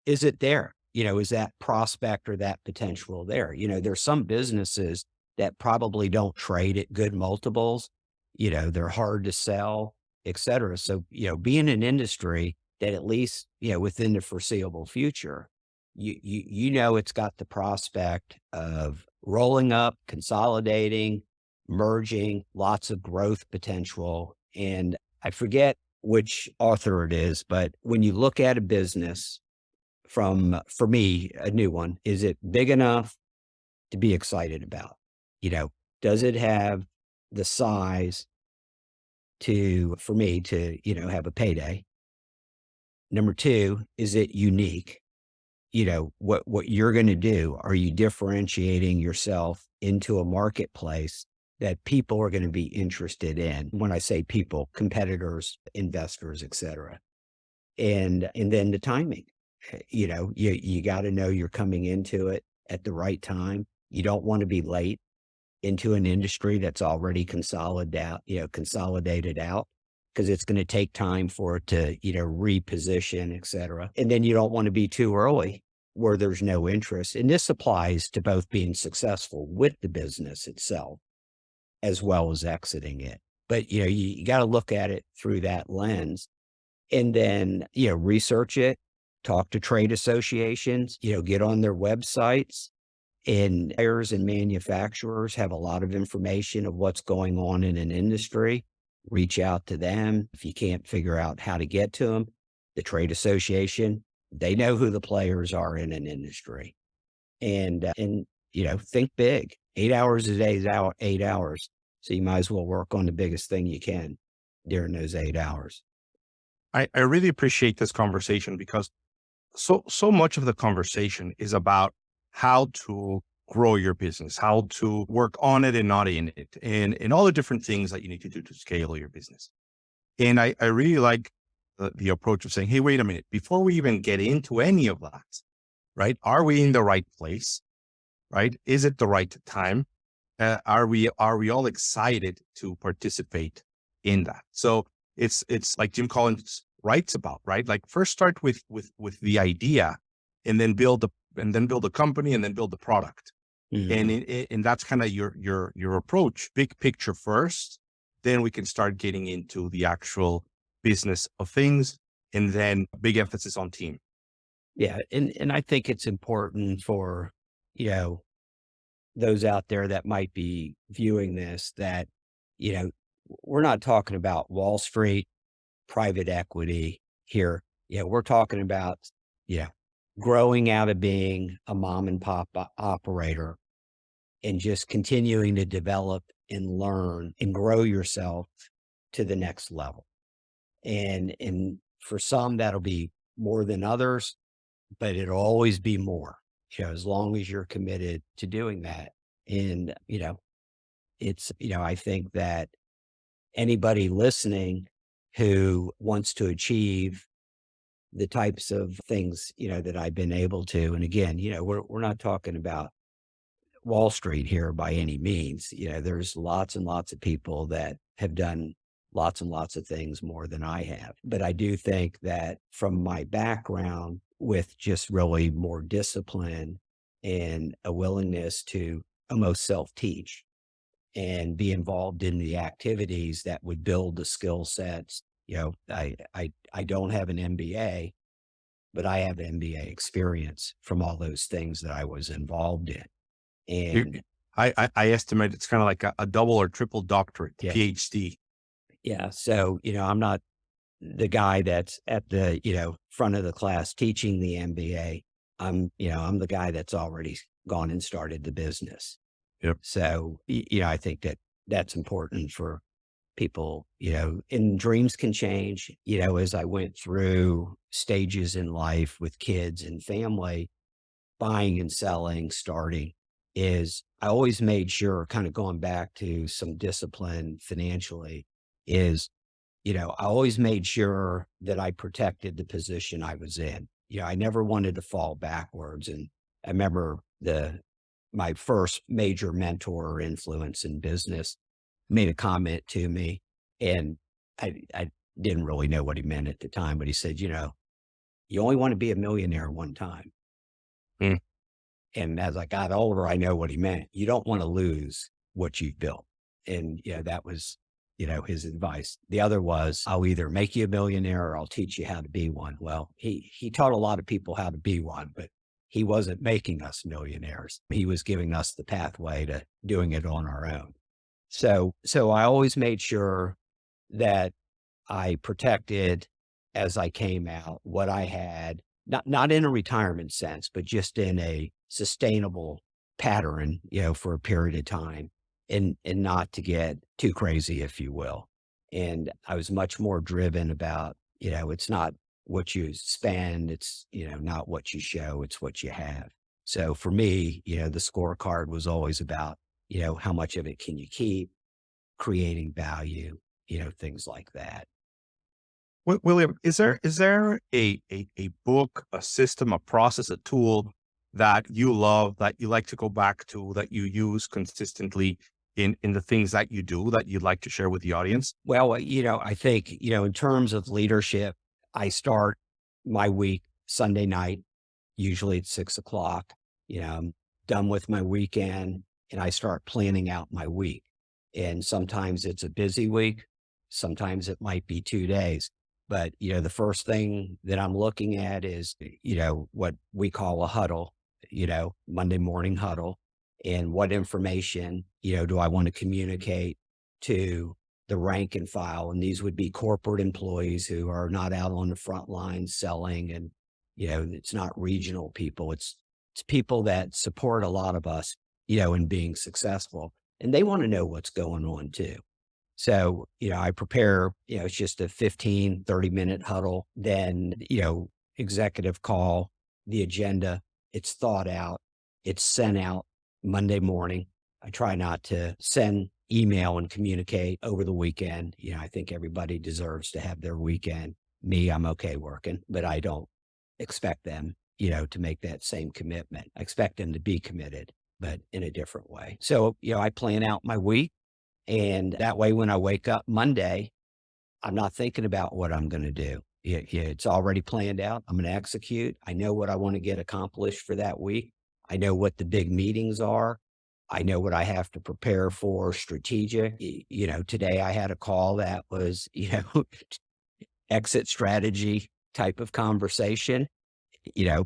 Is it there? Is that prospect or that potential there? There's some businesses that probably don't trade at good multiples, they're hard to sell, et cetera. So, be in an industry that at least, within the foreseeable future, it's got the prospect of rolling up, consolidating, merging, lots of growth potential. And I forget which author it is, but when you look at a business for me, a new one, is it big enough to be excited about? You know, does it have the size for me to, have a payday? Number two, is it unique? What you're going to do, are you differentiating yourself into a marketplace that people are going to be interested in? When I say people, competitors, investors, et cetera. And then the timing, you got to know you're coming into it at the right time. You don't want to be late into an industry that's already consolidated out, because it's going to take time for it to, reposition, et cetera. And then you don't want to be too early where there's no interest. And this applies to both being successful with the business itself as well as exiting it. But, you got to look at it through that lens, and then, research it, talk to trade associations, get on their websites. And buyers and manufacturers have a lot of information of what's going on in an industry. Reach out to them. If you can't figure out how to get to them, the trade association, they know who the players are in an industry. And think big. 8 hours a day is 8 hours. So you might as well work on the biggest thing you can during those 8 hours. I really appreciate this conversation because so much of the conversation is about how to grow your business, how to work on it and not in it, and all the different things that you need to do to scale your business. And I really like the approach of saying, hey, wait a minute, before we even get into any of that, right? Are we in the right place? Right? Is it the right time? Are we all excited to participate in that? So it's like Jim Collins writes about, right? Like first start with the idea, and then build a company, and then build the product. Mhm. And that's kind of your approach. Big picture first, then we can start getting into the actual business of things, and then big emphasis on team. Yeah. And I think it's important for, those out there that might be viewing this, that, you know, we're not talking about Wall Street, private equity here. Yeah, we're talking about, you know, growing out of being a mom and pop operator and just continuing to develop and learn and grow yourself to the next level. And for some that'll be more than others, but it'll always be more, as long as you're committed to doing that. And, I think that anybody listening who wants to achieve the types of things, that I've been able to, and again, we're not talking about Wall Street here by any means. There's lots and lots of people that have done lots and lots of things more than I have. But I do think that from my background, with just really more discipline and a willingness to almost self-teach and be involved in the activities that would build the skill sets. I don't have an MBA, but I have MBA experience from all those things that I was involved in. You- And I estimate it's kind of like a double or triple doctorate, yeah, PhD. yeah. So, I'm not the guy that's at the, front of the class teaching the MBA. I'm the guy that's already gone and started the business. Yep. So, I think that that's important for people, and dreams can change, as I went through stages in life with kids and family, buying and selling, starting, is I always made sure, kind of going back to some discipline financially, is, I always made sure that I protected the position I was in. I never wanted to fall backwards. And I remember my first major mentor or influence in business made a comment to me, and I didn't really know what he meant at the time, but he said, you only want to be a millionaire one time. Mm. And as I got older, I know what he meant. You don't want to lose what you've built. And that was his advice. The other was, I'll either make you a millionaire or I'll teach you how to be one. Well, he taught a lot of people how to be one, but he wasn't making us millionaires. He was giving us the pathway to doing it on our own. So I always made sure that I protected as I came out what I had, not in a retirement sense, but just in a sustainable pattern, for a period of time, and not to get too crazy, if you will. And I was much more driven about, it's not what you spend, it's, not what you show, it's what you have. So for me, the scorecard was always about, how much of it can you keep, creating value, things like that. William, is there a book, a system, a process, a tool that you love, that you like to go back to, that you use consistently in the things that you do, that you'd like to share with the audience? Well, I think, in terms of leadership, I start my week Sunday night, usually at 6 o'clock. I'm done with my weekend and I start planning out my week. And sometimes it's a busy week. Sometimes it might be 2 days. But, the first thing that I'm looking at is, what we call a huddle, Monday morning huddle. And what information, do I want to communicate to the rank and file? And these would be corporate employees who are not out on the front lines selling. And, it's not regional people. It's people that support a lot of us, in being successful. And they want to know what's going on too. So, I prepare, it's just a 15, 30-minute huddle. Then, executive call, the agenda, it's thought out, it's sent out Monday morning. I try not to send email and communicate over the weekend. I think everybody deserves to have their weekend. Me, I'm okay working, but I don't expect them, to make that same commitment. I expect them to be committed, but in a different way. So, I plan out my week. And that way, when I wake up Monday, I'm not thinking about what I'm going to do. It's already planned out. I'm going to execute. I know what I want to get accomplished for that week. I know what the big meetings are. I know what I have to prepare for strategic. Today I had a call that was, exit strategy type of conversation,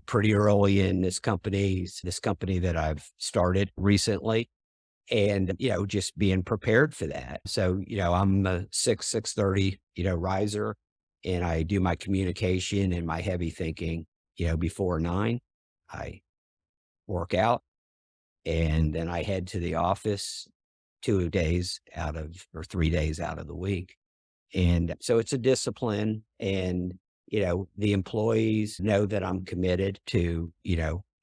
pretty early in this company that I've started recently. And, just being prepared for that. So, I'm a 6:30, riser, and I do my communication and my heavy thinking, before 9. I work out and then I head to the office 3 days out of the week. And so it's a discipline, and, the employees know that I'm committed to,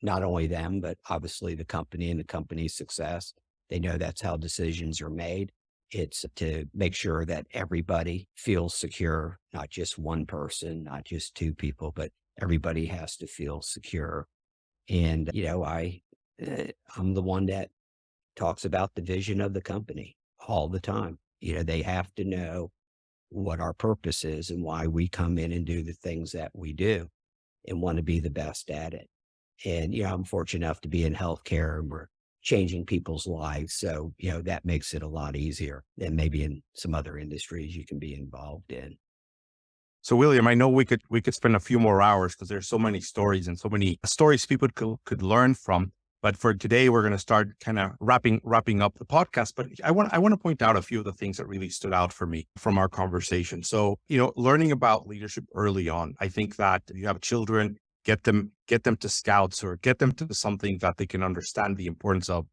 not only them, but obviously the company and the company's success. They know that's how decisions are made. It's to make sure that everybody feels secure, not just one person, not just two people, but everybody has to feel secure. And, I'm the one that talks about the vision of the company all the time. They have to know what our purpose is and why we come in and do the things that we do and want to be the best at it. And, I'm fortunate enough to be in healthcare, and we're changing people's lives. So, that makes it a lot easier than maybe in some other industries you can be involved in. So, William, I know we could spend a few more hours because there's so many stories and so many stories people could learn from. But for today, we're going to start kind of wrapping up the podcast. But I want to point out a few of the things that really stood out for me from our conversation. So, learning about leadership early on. I think that if you have children, get them to scouts, or get them to something that they can understand the importance of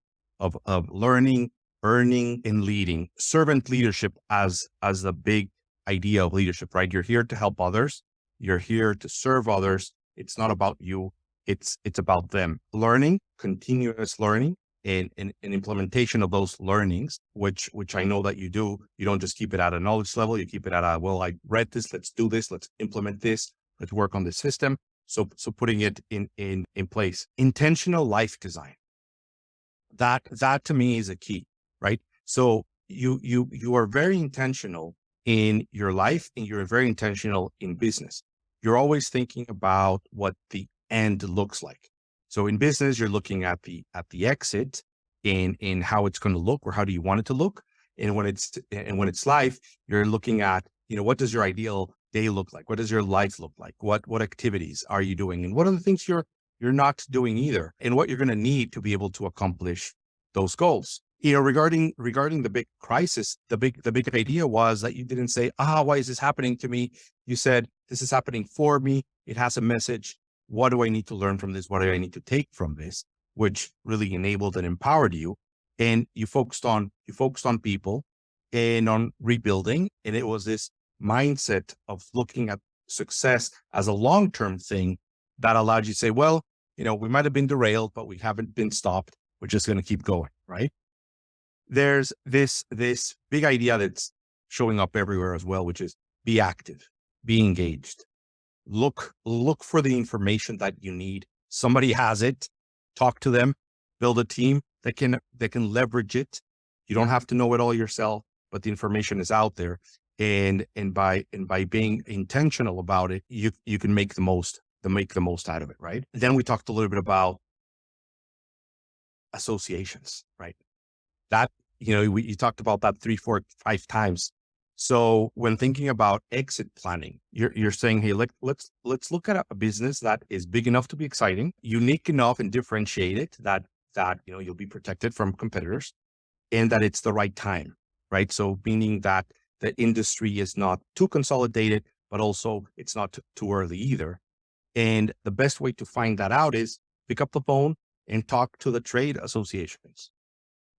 learning, earning, and leading. Servant leadership as the big idea of leadership, right? You're here to help others. You're here to serve others. It's not about you. It's about them. Learning, continuous learning, and implementation of those learnings, which I know that you do. You don't just keep it at a knowledge level. You keep it at I read this. Let's do this. Let's implement this. Let's work on the system. So putting it in place. Intentional life design. That to me is a key, right? So you are very intentional in your life, and you're very intentional in business. You're always thinking about what the end looks like. So in business, you're looking at the exit in how it's going to look, or how do you want it to look? And when it's life, you're looking at, what does your ideal day look like? What does your life look like? What activities are you doing? And what are the things you're not doing either? And what you're going to need to be able to accomplish those goals. Regarding the big crisis, the big idea was that you didn't say, why is this happening to me? You said, this is happening for me. It has a message. What do I need to learn from this? What do I need to take from this? Which really enabled and empowered you. And you focused on people and on rebuilding. And it was this mindset of looking at success as a long-term thing that allowed you to say, well, we might have been derailed, but we haven't been stopped. We're just going to keep going, right? There's this big idea that's showing up everywhere as well, which is be active, be engaged, look for the information that you need. Somebody has it, talk to them, build a team that can leverage it. You don't have to know it all yourself, but the information is out there. And by being intentional about it, you can make the most out of it, right? And then we talked a little bit about associations, right? That, you talked about that 3, 4, 5 times. So when thinking about exit planning, you're saying, hey, let's look at a business that is big enough to be exciting, unique enough and differentiated that you'll be protected from competitors, and that it's the right time, right? So meaning that the industry is not too consolidated, but also it's not too early either. And the best way to find that out is pick up the phone and talk to the trade associations.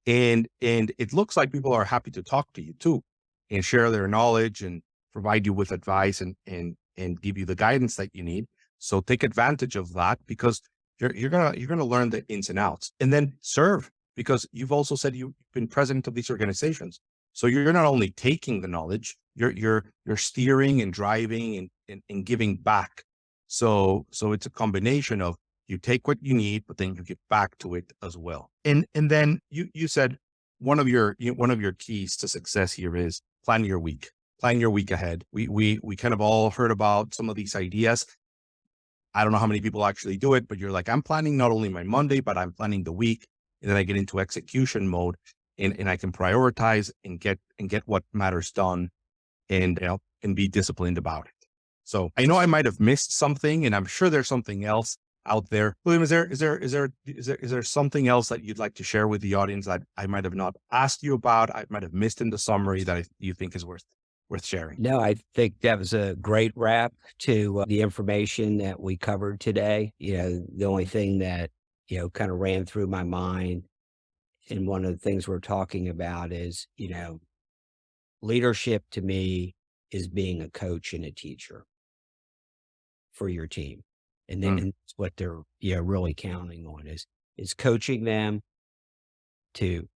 And it looks like people are happy to talk to you too, and share their knowledge and provide you with advice and give you the guidance that you need. So take advantage of that, because you're gonna learn the ins and outs, and then serve, because you've also said you've been president of these organizations. So you're not only taking the knowledge, you're steering and driving and giving back. So it's a combination of, you take what you need, but then you give back to it as well. And then you said one of your keys to success here is plan your week ahead. We kind of all heard about some of these ideas. I don't know how many people actually do it, but you're like, I'm planning not only my Monday, but I'm planning the week. And then I get into execution mode, and I can prioritize and get what matters done, and be disciplined about it. So I know I might have missed something, and I'm sure there's something else out there. William, is there something else that you'd like to share with the audience that I might have not asked you about, I might have missed in the summary, that you think is worth sharing? No, I think that was a great wrap to the information that we covered today. The only thing that, kind of ran through my mind, and one of the things we're talking about is, leadership to me is being a coach and a teacher for your team. And then it's what they're really counting on is coaching them to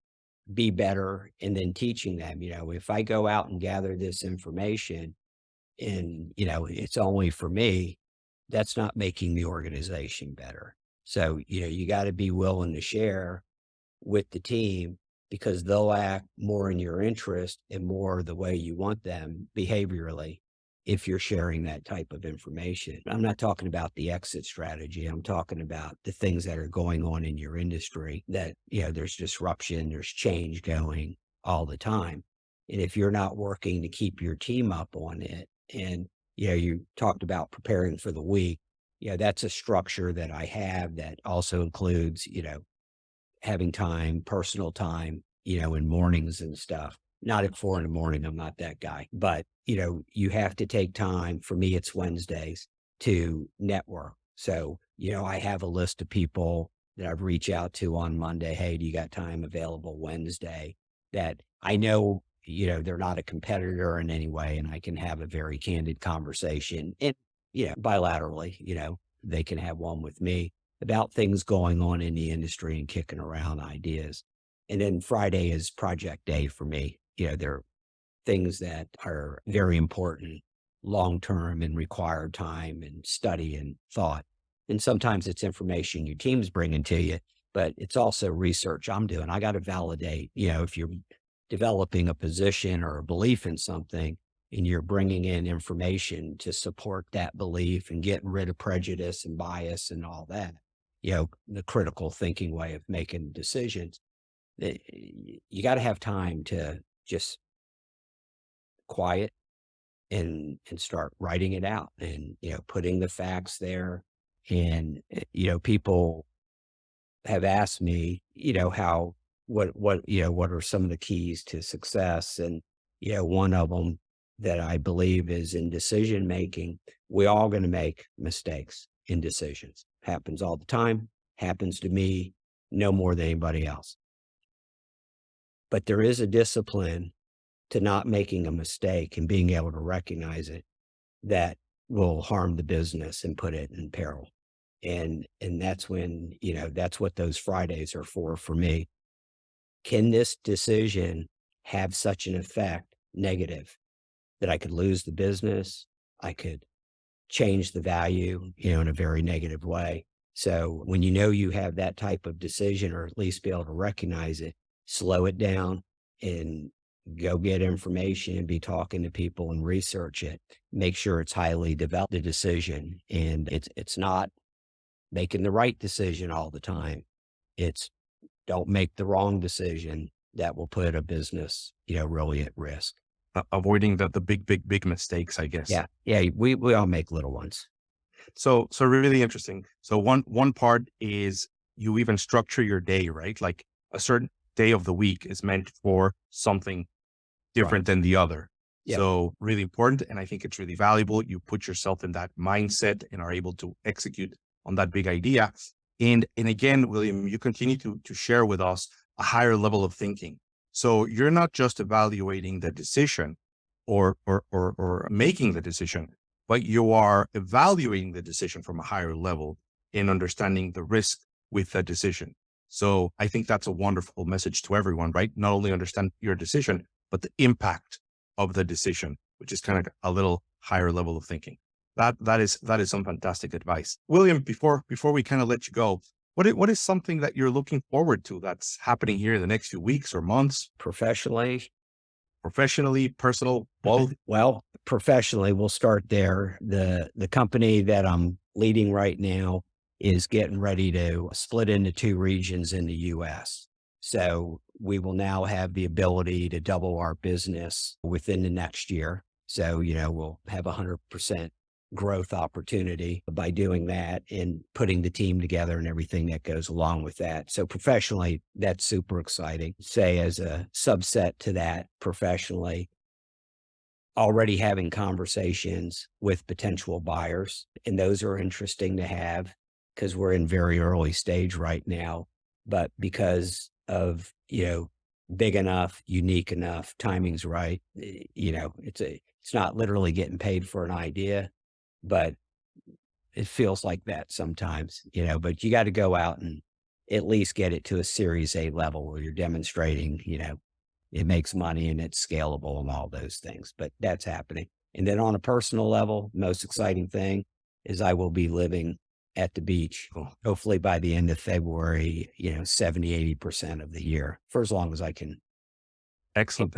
be better, and then teaching them. If I go out and gather this information and it's only for me, that's not making the organization better. So you got to be willing to share with the team, because they'll act more in your interest and more the way you want them behaviorally if you're sharing that type of information. I'm not talking about the exit strategy. I'm talking about the things that are going on in your industry, that, there's disruption, there's change going all the time. And if you're not working to keep your team up on it, and, you talked about preparing for the week, that's a structure that I have that also includes, having time, personal time, in mornings and stuff. Not at 4 a.m. I'm not that guy, but you have to take time. For me, it's Wednesdays to network. So, I have a list of people that I've reached out to on Monday. Hey, do you got time available Wednesday? That I know, they're not a competitor in any way, and I can have a very candid conversation, and, bilaterally, they can have one with me about things going on in the industry and kicking around ideas. And then Friday is project day for me. There are things that are very important, long-term, and require time and study and thought. And sometimes it's information your team's bringing to you, but it's also research I'm doing. I got to validate, if you're developing a position or a belief in something, and you're bringing in information to support that belief and getting rid of prejudice and bias and all that, the critical thinking way of making decisions, you got to have time to just quiet and start writing it out and, putting the facts there. And, people have asked me, what are some of the keys to success? And, one of them that I believe is in decision making. We're all going to make mistakes in decisions. Happens all the time, happens to me no more than anybody else. But there is a discipline to not making a mistake and being able to recognize it that will harm the business and put it in peril. And that's when, that's what those Fridays are for me. Can this decision have such an effect, negative, that I could lose the business? I could change the value, in a very negative way. So when you have that type of decision, or at least be able to recognize it, slow it down and go get information and be talking to people and research it. Make sure it's highly developed, the decision. And it's not making the right decision all the time. It's don't make the wrong decision that will put a business, really at risk. Avoiding the big mistakes, I guess. Yeah. Yeah. We all make little ones. So really interesting. So one part is you even structure your day, right? Like a certain day of the week is meant for something different than the other. Yep. So really important. And I think it's really valuable. You put yourself in that mindset and are able to execute on that big idea. And again, William, you continue to share with us a higher level of thinking. So you're not just evaluating the decision or making the decision, but you are evaluating the decision from a higher level in understanding the risk with the decision. So I think that's a wonderful message to everyone, right? Not only understand your decision, but the impact of the decision, which is kind of a little higher level of thinking. That is some fantastic advice. William, before we kind of let you go, what is something that you're looking forward to that's happening here in the next few weeks or months? Professionally, personal, both? Well, professionally, we'll start there. The company that I'm leading right now is getting ready to split into 2 regions in the US. So we will now have the ability to double our business within the next year. So, we'll have 100% growth opportunity by doing that and putting the team together and everything that goes along with that. So professionally, that's super exciting. Say as a subset to that, professionally, already having conversations with potential buyers. And those are interesting to have because we're in very early stage right now. But because of, big enough, unique enough, timing's right, it's not literally getting paid for an idea, but it feels like that sometimes, but you got to go out and at least get it to a Series A level where you're demonstrating, it makes money and it's scalable and all those things, but that's happening. And then on a personal level, most exciting thing is I will be living at the beach, hopefully by the end of February, 70, 80% of the year for as long as I can. Excellent.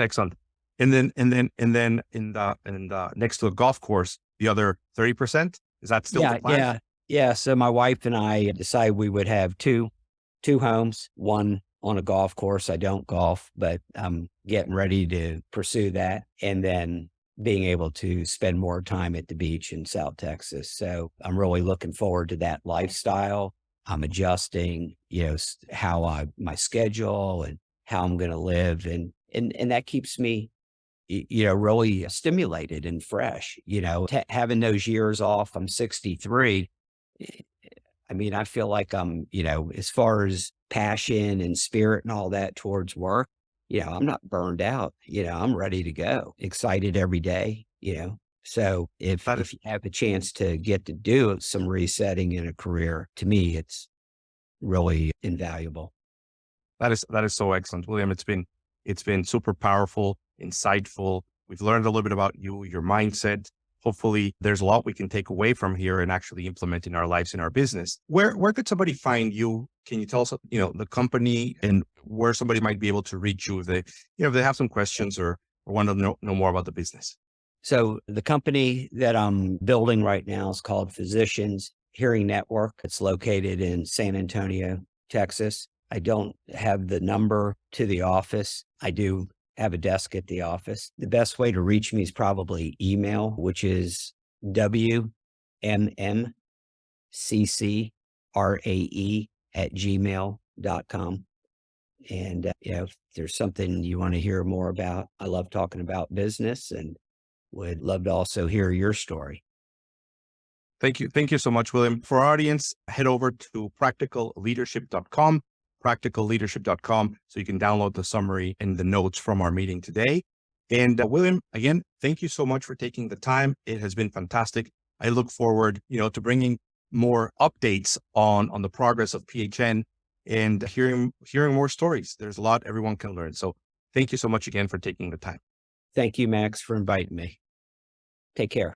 And then in the next to a golf course, the other 30%, is that still the plan? Yeah. So my wife and I decided we would have two homes, one on a golf course. I don't golf, but I'm getting ready to pursue that. And then being able to spend more time at the beach in South Texas. So I'm really looking forward to that lifestyle. I'm adjusting, my schedule and how I'm going to live. And that keeps me, really stimulated and fresh, having those years off. I'm 63. I mean, I feel like I'm, as far as passion and spirit and all that towards work, I'm not burned out. I'm ready to go, excited every day, So if you have a chance to get to do some resetting in a career, to me, it's really invaluable. That is so excellent, William. It's been super powerful, insightful. We've learned a little bit about you, your mindset. Hopefully there's a lot we can take away from here and actually implement in our lives, in our business. Where could somebody find you? Can you tell us, the company and where somebody might be able to reach you if they have some questions or want to know more about the business? So the company that I'm building right now is called Physicians Hearing Network. It's located in San Antonio, Texas. I don't have the number to the office. I do have a desk at the office. The best way to reach me is probably email, which is wmmckrae@gmail.com. And if there's something you want to hear more about, I love talking about business and would love to also hear your story. Thank you. Thank you so much, William. For our audience, head over to practicalleadership.com, practicalleadership.com, so you can download the summary and the notes from our meeting today. And William, again, thank you so much for taking the time. It has been fantastic. I look forward, to bringing more updates on the progress of PHN and hearing more stories. There's a lot everyone can learn. So thank you so much again for taking the time. Thank you, Max, for inviting me. Take care.